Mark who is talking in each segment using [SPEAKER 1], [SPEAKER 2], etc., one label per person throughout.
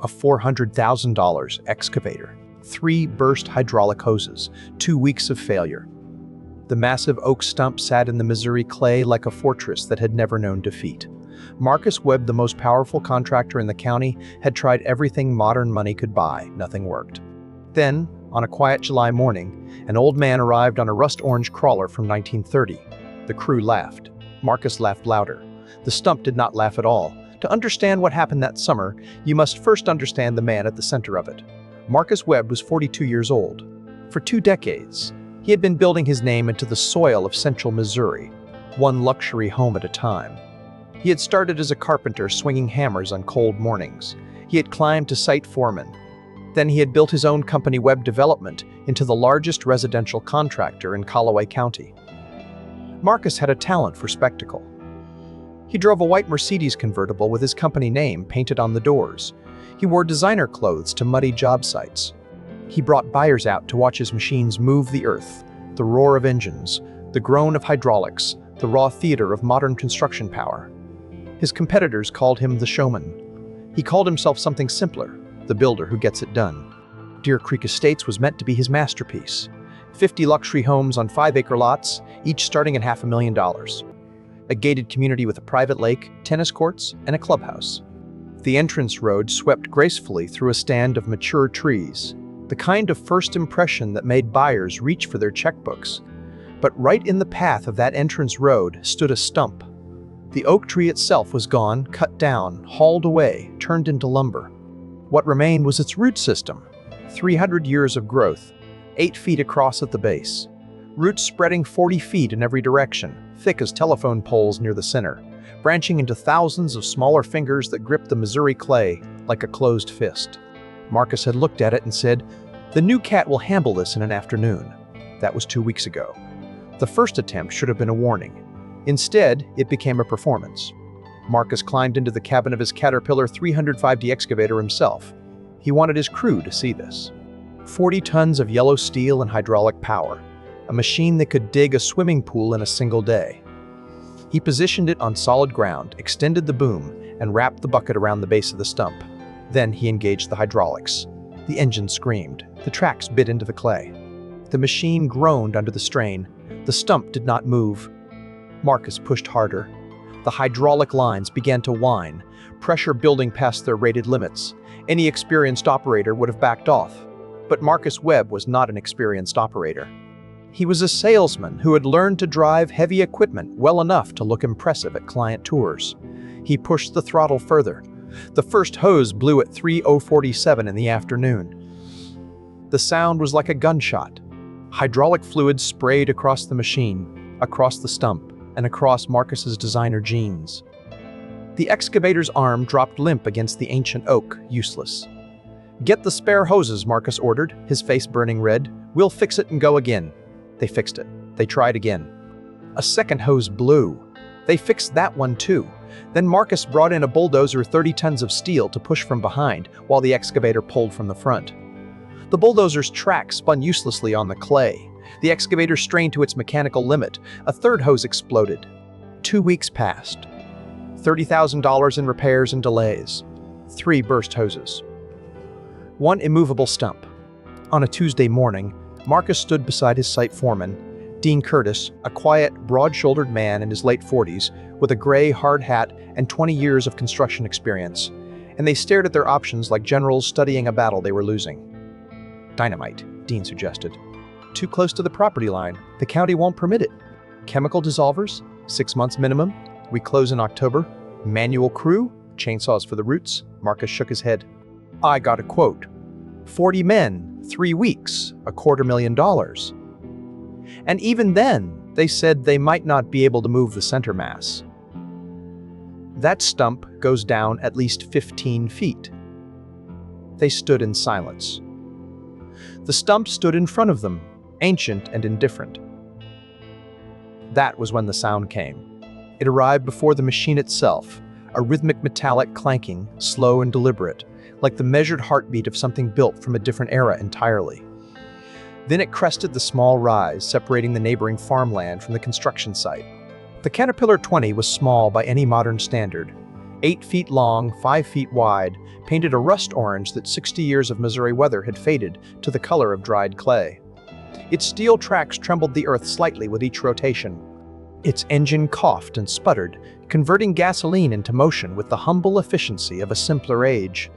[SPEAKER 1] a $400,000 excavator, 3 burst hydraulic hoses, 2 weeks of failure. The massive oak stump sat in the Missouri clay like a fortress that had never known defeat. Marcus Webb, the most powerful contractor in the county, had tried everything modern money could buy. Nothing worked. Then, on a quiet July morning, an old man arrived on a rust-orange crawler from 1930. The crew laughed. Marcus laughed louder. The stump did not laugh at all. To understand what happened that summer, you must first understand the man at the center of it. Marcus Webb was 42 years old. For 2 decades, he had been building his name into the soil of central Missouri, one luxury home at a time. He had started as a carpenter swinging hammers on cold mornings. He had climbed to site foreman. Then he had built his own company, Webb Development, into the largest residential contractor in Callaway County. Marcus had a talent for spectacle. He drove a white Mercedes convertible with his company name painted on the doors. He wore designer clothes to muddy job sites. He brought buyers out to watch his machines move the earth, the roar of engines, the groan of hydraulics, the raw theater of modern construction power. His competitors called him the showman. He called himself something simpler, the builder who gets it done. Deer Creek Estates was meant to be his masterpiece. 50 luxury homes on 5-acre lots, each starting at $500,000. A gated community with a private lake, tennis courts, and a clubhouse. The entrance road swept gracefully through a stand of mature trees, the kind of first impression that made buyers reach for their checkbooks. But right in the path of that entrance road stood a stump. The oak tree itself was gone, cut down, hauled away, turned into lumber. What remained was its root system. 300 years of growth, 8 feet across at the base. Roots spreading 40 feet in every direction, thick as telephone poles near the center, branching into thousands of smaller fingers that gripped the Missouri clay like a closed fist. Marcus had looked at it and said, "The new cat will handle this in an afternoon." That was 2 weeks ago. The first attempt should have been a warning. Instead, it became a performance. Marcus climbed into the cabin of his Caterpillar 305D excavator himself. He wanted his crew to see this. 40 tons of yellow steel and hydraulic power, a machine that could dig a swimming pool in a single day. He positioned it on solid ground, extended the boom, and wrapped the bucket around the base of the stump. Then he engaged the hydraulics. The engine screamed. The tracks bit into the clay. The machine groaned under the strain. The stump did not move. Marcus pushed harder. The hydraulic lines began to whine, pressure building past their rated limits. Any experienced operator would have backed off. But Marcus Webb was not an experienced operator. He was a salesman who had learned to drive heavy equipment well enough to look impressive at client tours. He pushed the throttle further. The first hose blew at 3:47 in the afternoon. The sound was like a gunshot. Hydraulic fluid sprayed across the machine, across the stump, and across Marcus's designer jeans. The excavator's arm dropped limp against the ancient oak, useless. "Get the spare hoses," Marcus ordered, his face burning red. "We'll fix it and go again." They fixed it. They tried again. A second hose blew. They fixed that one too. Then Marcus brought in a bulldozer, 30 tons of steel to push from behind, while the excavator pulled from the front. The bulldozer's track spun uselessly on the clay. The excavator strained to its mechanical limit. A third hose exploded. 2 weeks passed. $30,000 in repairs and delays. 3 burst hoses. 1 immovable stump. On a Tuesday morning, Marcus stood beside his site foreman, Dean Curtis, a quiet, broad-shouldered man in his late 40s, with a gray, hard hat and 20 years of construction experience, and they stared at their options like generals studying a battle they were losing. "Dynamite," Dean suggested. "Too close to the property line. The county won't permit it." "Chemical dissolvers? 6 months minimum. We close in October. Manual crew? Chainsaws for the roots?" Marcus shook his head. "I got a quote. 40 men, 3 weeks, $250,000. And even then, they said they might not be able to move the center mass. That stump goes down at least 15 feet. They stood in silence. The stump stood in front of them, ancient and indifferent. That was when the sound came. It arrived before the machine itself, a rhythmic metallic clanking, slow and deliberate, like the measured heartbeat of something built from a different era entirely. Then it crested the small rise separating the neighboring farmland from the construction site. The Caterpillar 20 was small by any modern standard. 8 feet long, 5 feet wide, painted a rust orange that 60 years of Missouri weather had faded to the color of dried clay. Its steel tracks trembled the earth slightly with each rotation. Its engine coughed and sputtered, converting gasoline into motion with the humble efficiency of a simpler age.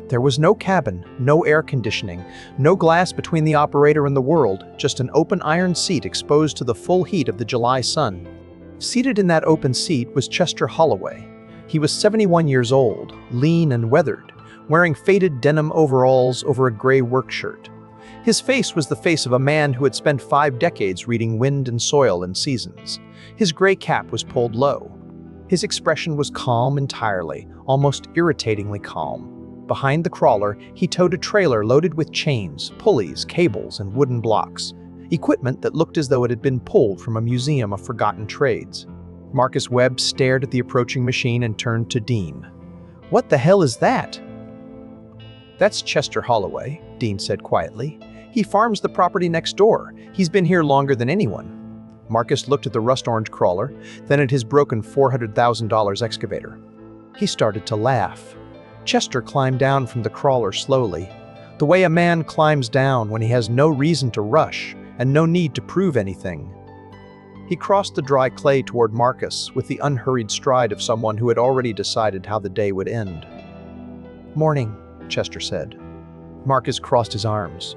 [SPEAKER 1] There was no cabin, no air conditioning, no glass between the operator and the world, just an open iron seat exposed to the full heat of the July sun. Seated in that open seat was Chester Holloway. He was 71 years old, lean and weathered, wearing faded denim overalls over a gray work shirt. His face was the face of a man who had spent 5 decades reading wind and soil and seasons. His gray cap was pulled low. His expression was calm entirely, almost irritatingly calm. Behind the crawler, he towed a trailer loaded with chains, pulleys, cables, and wooden blocks, equipment that looked as though it had been pulled from a museum of forgotten trades. Marcus Webb stared at the approaching machine and turned to Dean. "What the hell is that?" "That's Chester Holloway," Dean said quietly. "He farms the property next door. He's been here longer than anyone." Marcus looked at the rust-orange crawler, then at his broken $400,000 excavator. He started to laugh. Chester climbed down from the crawler slowly, the way a man climbs down when he has no reason to rush and no need to prove anything. He crossed the dry clay toward Marcus with the unhurried stride of someone who had already decided how the day would end. "Morning," Chester said. Marcus crossed his arms.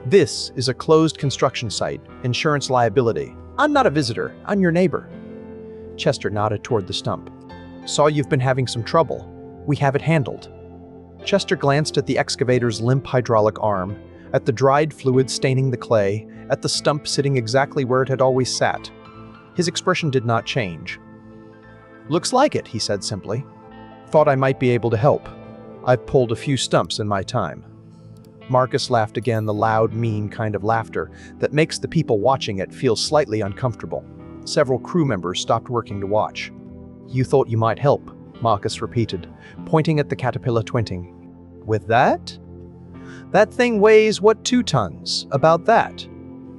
[SPEAKER 1] "This is a closed construction site, insurance liability. I'm not a visitor, I'm your neighbor." Chester nodded toward the stump. "Saw you've been having some trouble. We have it handled." Chester glanced at the excavator's limp hydraulic arm, at the dried fluid staining the clay, at the stump sitting exactly where it had always sat. His expression did not change. "Looks like it," he said simply. "Thought I might be able to help. I've pulled a few stumps in my time." Marcus laughed again, the loud, mean kind of laughter that makes the people watching it feel slightly uncomfortable. Several crew members stopped working to watch. "You thought you might help," Marcus repeated, pointing at the Caterpillar 20. "With that? That thing weighs, 2 tons? About that.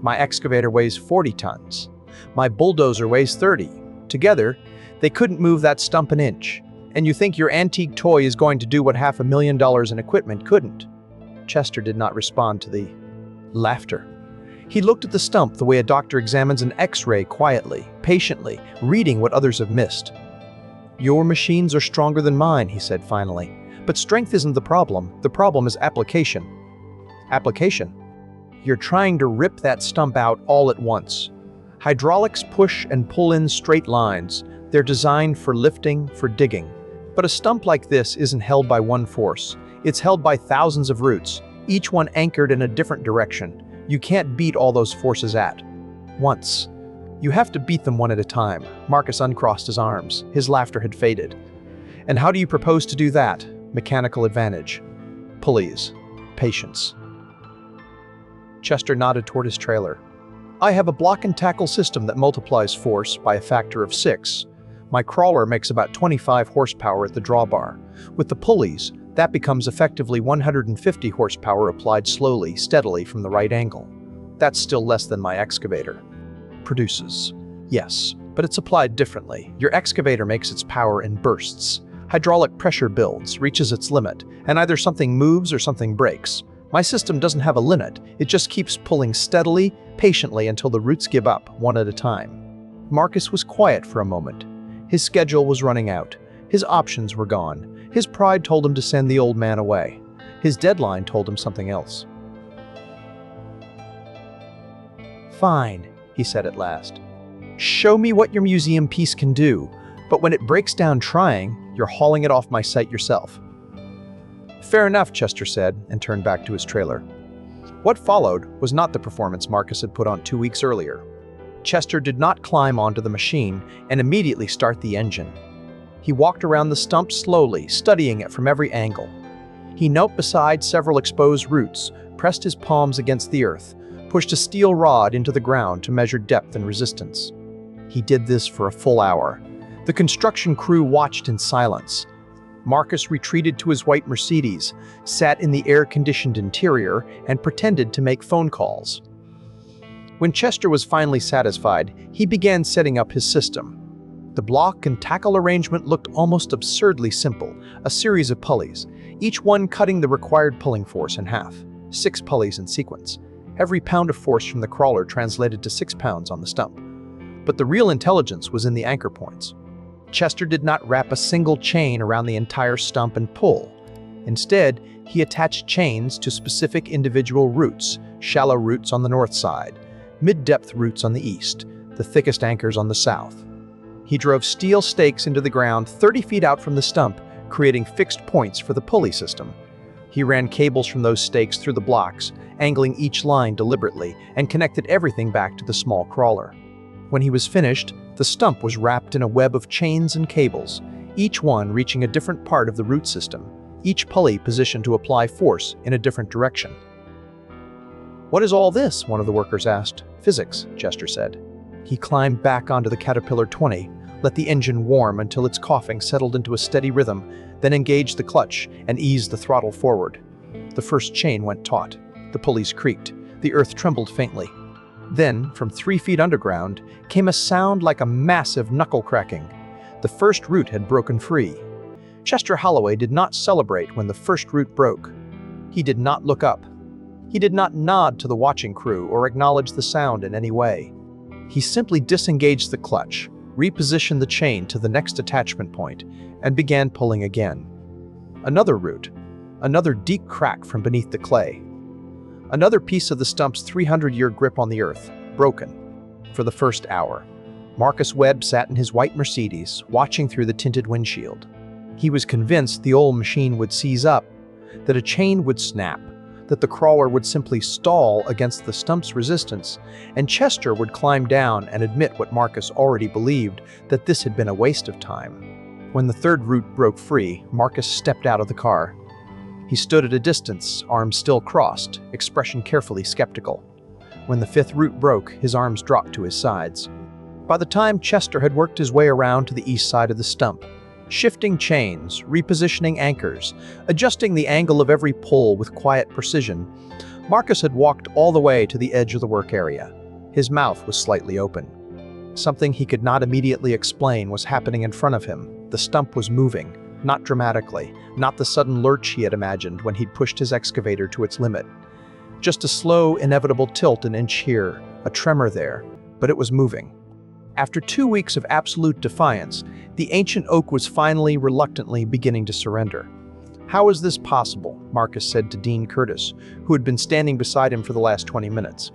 [SPEAKER 1] My excavator weighs 40 tons. My bulldozer weighs 30. Together, they couldn't move that stump an inch. And you think your antique toy is going to do what $500,000 in equipment couldn't?" Chester did not respond to the laughter. He looked at the stump the way a doctor examines an X-ray, quietly, patiently, reading what others have missed. "Your machines are stronger than mine," he said finally. "But strength isn't the problem is application." "Application? You're trying to rip that stump out all at once. Hydraulics push and pull in straight lines. They're designed for lifting, for digging. But a stump like this isn't held by one force. It's held by thousands of roots, each one anchored in a different direction. You can't beat all those forces at once. You have to beat them one at a time." Marcus uncrossed his arms. His laughter had faded. "And how do you propose to do that?" "Mechanical advantage. Pulleys. Patience." Chester nodded toward his trailer. "I have a block and tackle system that multiplies force by a factor of 6. My crawler makes about 25 horsepower at the drawbar. With the pulleys, that becomes effectively 150 horsepower applied slowly, steadily from the right angle. That's still less than my excavator produces." "Yes, but it's applied differently. Your excavator makes its power in bursts. Hydraulic pressure builds, reaches its limit, and either something moves or something breaks. My system doesn't have a limit. It just keeps pulling steadily, patiently until the roots give up, one at a time." Marcus was quiet for a moment. His schedule was running out. His options were gone. His pride told him to send the old man away. His deadline told him something else. "Fine," he said at last. "Show me what your museum piece can do, but when it breaks down trying, you're hauling it off my site yourself." "Fair enough," Chester said, and turned back to his trailer. What followed was not the performance Marcus had put on 2 weeks earlier. Chester did not climb onto the machine and immediately start the engine. He walked around the stump slowly, studying it from every angle. He knelt beside several exposed roots, pressed his palms against the earth, pushed a steel rod into the ground to measure depth and resistance. He did this for a full hour. The construction crew watched in silence. Marcus retreated to his white Mercedes, sat in the air-conditioned interior, and pretended to make phone calls. When Chester was finally satisfied, he began setting up his system. The block and tackle arrangement looked almost absurdly simple, a series of pulleys, each one cutting the required pulling force in half. 6 pulleys in sequence. Every pound of force from the crawler translated to 6 pounds on the stump. But the real intelligence was in the anchor points. Chester did not wrap a single chain around the entire stump and pull. Instead, he attached chains to specific individual roots, shallow roots on the north side, mid-depth roots on the east, the thickest anchors on the south. He drove steel stakes into the ground 30 feet out from the stump, creating fixed points for the pulley system. He ran cables from those stakes through the blocks, angling each line deliberately, and connected everything back to the small crawler. When he was finished, the stump was wrapped in a web of chains and cables, each one reaching a different part of the root system, each pulley positioned to apply force in a different direction. "What is all this?" one of the workers asked. "Physics," Chester said. He climbed back onto the Caterpillar 20, let the engine warm until its coughing settled into a steady rhythm, then engaged the clutch and eased the throttle forward. The first chain went taut. The pulleys creaked. The earth trembled faintly. Then, from 3 feet underground, came a sound like a massive knuckle cracking. The first root had broken free. Chester Holloway did not celebrate when the first root broke. He did not look up. He did not nod to the watching crew or acknowledge the sound in any way. He simply disengaged the clutch, repositioned the chain to the next attachment point, and began pulling again. Another root, another deep crack from beneath the clay. Another piece of the stump's 300-year grip on the earth, broken. For the first hour, Marcus Webb sat in his white Mercedes, watching through the tinted windshield. He was convinced the old machine would seize up, that a chain would snap, that the crawler would simply stall against the stump's resistance, and Chester would climb down and admit what Marcus already believed, that this had been a waste of time. When the third root broke free, Marcus stepped out of the car. He stood at a distance, arms still crossed, expression carefully skeptical. When the fifth root broke, his arms dropped to his sides. By the time Chester had worked his way around to the east side of the stump, shifting chains, repositioning anchors, adjusting the angle of every pull with quiet precision, Marcus had walked all the way to the edge of the work area. His mouth was slightly open. Something he could not immediately explain was happening in front of him. The stump was moving, not dramatically, not the sudden lurch he had imagined when he'd pushed his excavator to its limit. Just a slow, inevitable tilt an inch here, a tremor there, but it was moving. After 2 weeks of absolute defiance, the ancient oak was finally, reluctantly beginning to surrender. "How is this possible?" Marcus said to Dean Curtis, who had been standing beside him for the last 20 minutes.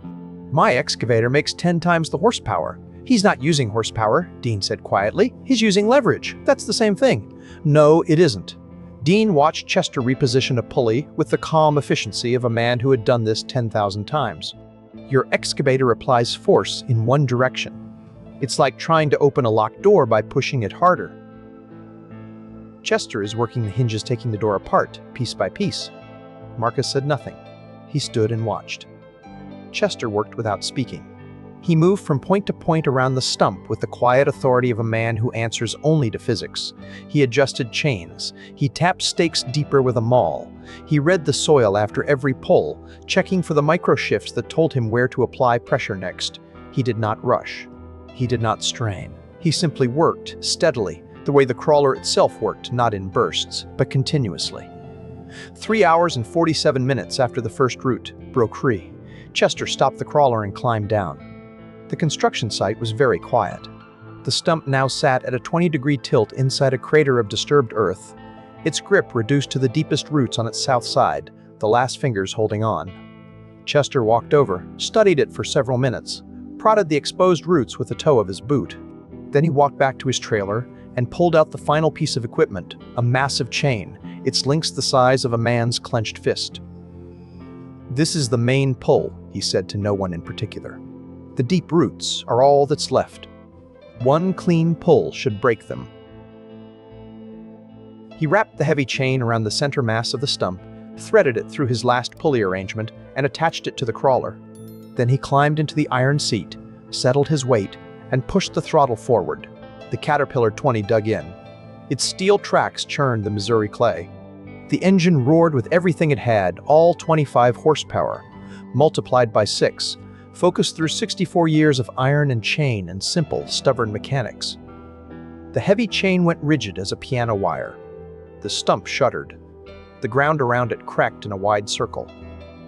[SPEAKER 1] "My excavator makes 10 times the horsepower." "He's not using horsepower," Dean said quietly. "He's using leverage. That's the same thing." "No, it isn't." Dean watched Chester reposition a pulley with the calm efficiency of a man who had done this 10,000 times. "Your excavator applies force in one direction. It's like trying to open a locked door by pushing it harder." "Chester is working the hinges, taking the door apart, piece by piece." Marcus said nothing. He stood and watched. Chester worked without speaking. He moved from point to point around the stump with the quiet authority of a man who answers only to physics. He adjusted chains. He tapped stakes deeper with a maul. He read the soil after every pull, checking for the micro-shifts that told him where to apply pressure next. He did not rush. He did not strain. He simply worked, steadily, the way the crawler itself worked, not in bursts, but continuously. 3 hours and 47 minutes after the first root broke free, Chester stopped the crawler and climbed down. The construction site was very quiet. The stump now sat at a 20-degree tilt inside a crater of disturbed earth, its grip reduced to the deepest roots on its south side, the last fingers holding on. Chester walked over, studied it for several minutes, prodded the exposed roots with the toe of his boot. Then he walked back to his trailer and pulled out the final piece of equipment, a massive chain, its links the size of a man's clenched fist. "This is the main pull," he said to no one in particular. "The deep roots are all that's left. One clean pull should break them." He wrapped the heavy chain around the center mass of the stump, threaded it through his last pulley arrangement, and attached it to the crawler. Then he climbed into the iron seat, settled his weight, and pushed the throttle forward. The Caterpillar 20 dug in. Its steel tracks churned the Missouri clay. The engine roared with everything it had, all 25 horsepower, multiplied by 6, focused through 64 years of iron and chain and simple, stubborn mechanics. The heavy chain went rigid as a piano wire. The stump shuddered. The ground around it cracked in a wide circle.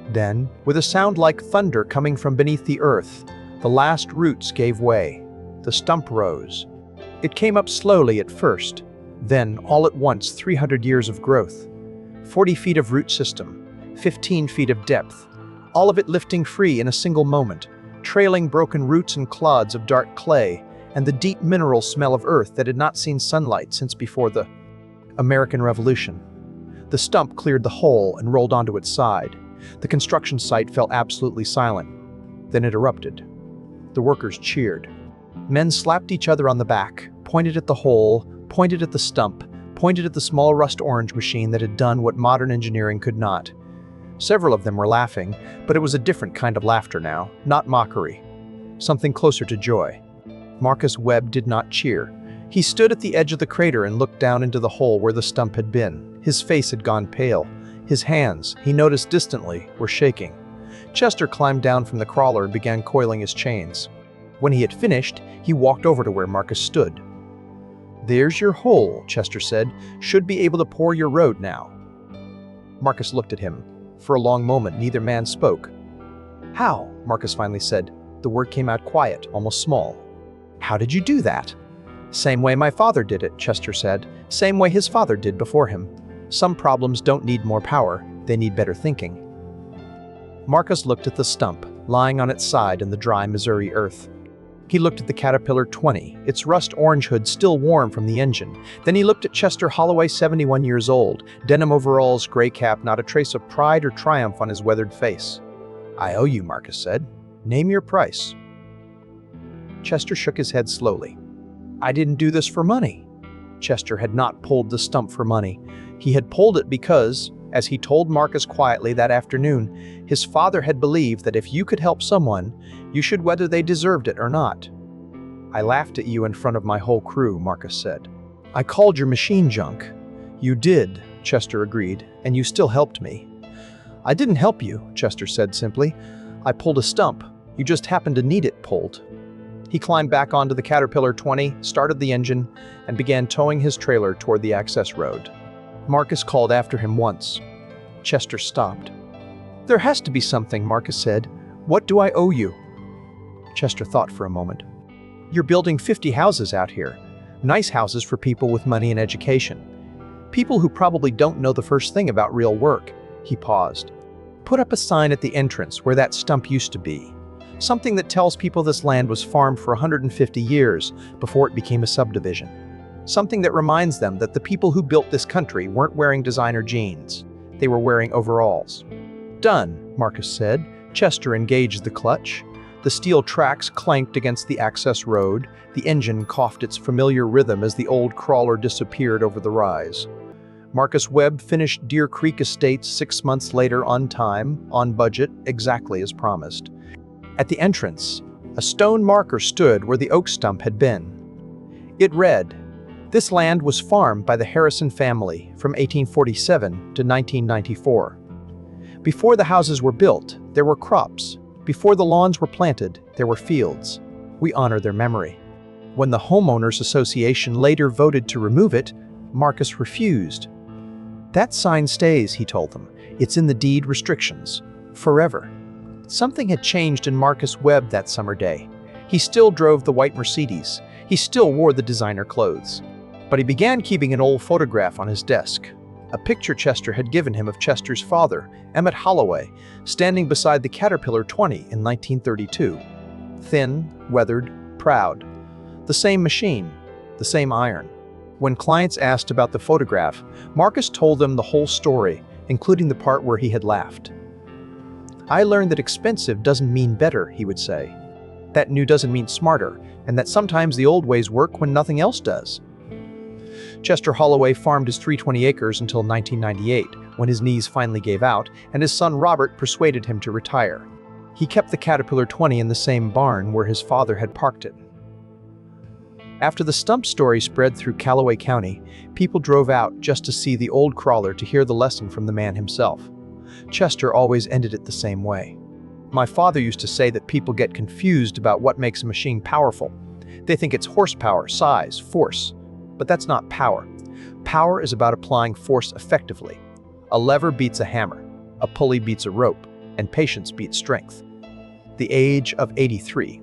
[SPEAKER 1] Then, with a sound like thunder coming from beneath the earth, the last roots gave way. The stump rose. It came up slowly at first, then, all at once, 300 years of growth. 40 feet of root system, 15 feet of depth, all of it lifting free in a single moment, trailing broken roots and clods of dark clay, and the deep mineral smell of earth that had not seen sunlight since before the American Revolution. The stump cleared the hole and rolled onto its side. The construction site fell absolutely silent. Then it erupted. The workers cheered. Men slapped each other on the back, pointed at the hole, pointed at the stump, pointed at the small rust-orange machine that had done what modern engineering could not. Several of them were laughing, but it was a different kind of laughter now, not mockery. Something closer to joy. Marcus Webb did not cheer. He stood at the edge of the crater and looked down into the hole where the stump had been. His face had gone pale. His hands, he noticed distantly, were shaking. Chester climbed down from the crawler and began coiling his chains. When he had finished, he walked over to where Marcus stood. "There's your hole," Chester said. "Should be able to pour your road now." Marcus looked at him. For a long moment, neither man spoke. "How?" Marcus finally said. The word came out quiet, almost small. "How did you do that?" "Same way my father did it," Chester said. "Same way his father did before him. Some problems don't need more power, they need better thinking." Marcus looked at the stump, lying on its side in the dry Missouri earth. He looked at the Caterpillar 20, its rust-orange hood still warm from the engine. Then he looked at Chester Holloway, 71 years old, denim overalls, gray cap, not a trace of pride or triumph on his weathered face. "I owe you," Marcus said. "Name your price." Chester shook his head slowly. "I didn't do this for money." Chester had not pulled the stump for money. He had pulled it because, as he told Marcus quietly that afternoon, his father had believed that if you could help someone, you should whether they deserved it or not. "I laughed at you in front of my whole crew," Marcus said. "I called your machine junk." "You did," Chester agreed, "and you still helped me." "I didn't help you," Chester said simply. "I pulled a stump. You just happened to need it pulled." He climbed back onto the Caterpillar 20, started the engine, and began towing his trailer toward the access road. Marcus called after him once. Chester stopped. "There has to be something," Marcus said. "What do I owe you?" Chester thought for a moment. "You're building 50 houses out here. Nice houses for people with money and education. People who probably don't know the first thing about real work." He paused. "Put up a sign at the entrance where that stump used to be. Something that tells people this land was farmed for 150 years before it became a subdivision. Something that reminds them that the people who built this country weren't wearing designer jeans. They were wearing overalls." "Done," Marcus said. Chester engaged the clutch. The steel tracks clanked against the access road. The engine coughed its familiar rhythm as the old crawler disappeared over the rise. Marcus Webb finished Deer Creek Estates 6 months later on time, on budget, exactly as promised. At the entrance, a stone marker stood where the oak stump had been. It read, "This land was farmed by the Harrison family from 1847 to 1994. Before the houses were built, there were crops. Before the lawns were planted, there were fields. We honor their memory." When the Homeowners Association later voted to remove it, Marcus refused. "That sign stays," he told them. "It's in the deed restrictions. Forever." Something had changed in Marcus Webb that summer day. He still drove the white Mercedes. He still wore the designer clothes. But he began keeping an old photograph on his desk. A picture Chester had given him of Chester's father, Emmett Holloway, standing beside the Caterpillar 20 in 1932. Thin, weathered, proud. The same machine, the same iron. When clients asked about the photograph, Marcus told them the whole story, including the part where he had laughed. "I learned that expensive doesn't mean better," he would say. "That new doesn't mean smarter, and that sometimes the old ways work when nothing else does." Chester Holloway farmed his 320 acres until 1998, when his knees finally gave out, and his son Robert persuaded him to retire. He kept the Caterpillar 20 in the same barn where his father had parked it. After the Stump story spread through Callaway County, people drove out just to see the old crawler to hear the lesson from the man himself. Chester always ended it the same way. "My father used to say that people get confused about what makes a machine powerful. They think it's horsepower, size, force. But that's not power. Power is about applying force effectively. A lever beats a hammer, a pulley beats a rope, and patience beats strength. The age of 83.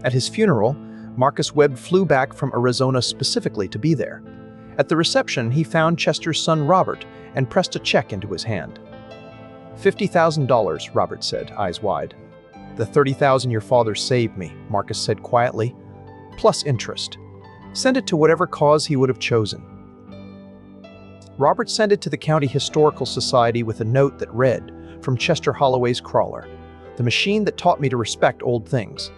[SPEAKER 1] At his funeral, Marcus Webb flew back from Arizona specifically to be there. At the reception, he found Chester's son Robert and pressed a check into his hand. $50,000, Robert said, eyes wide. The $30,000 your father saved me, Marcus said quietly, plus interest. Send it to whatever cause he would have chosen. Robert sent it to the County Historical Society with a note that read, from Chester Holloway's crawler, the machine that taught me to respect old things.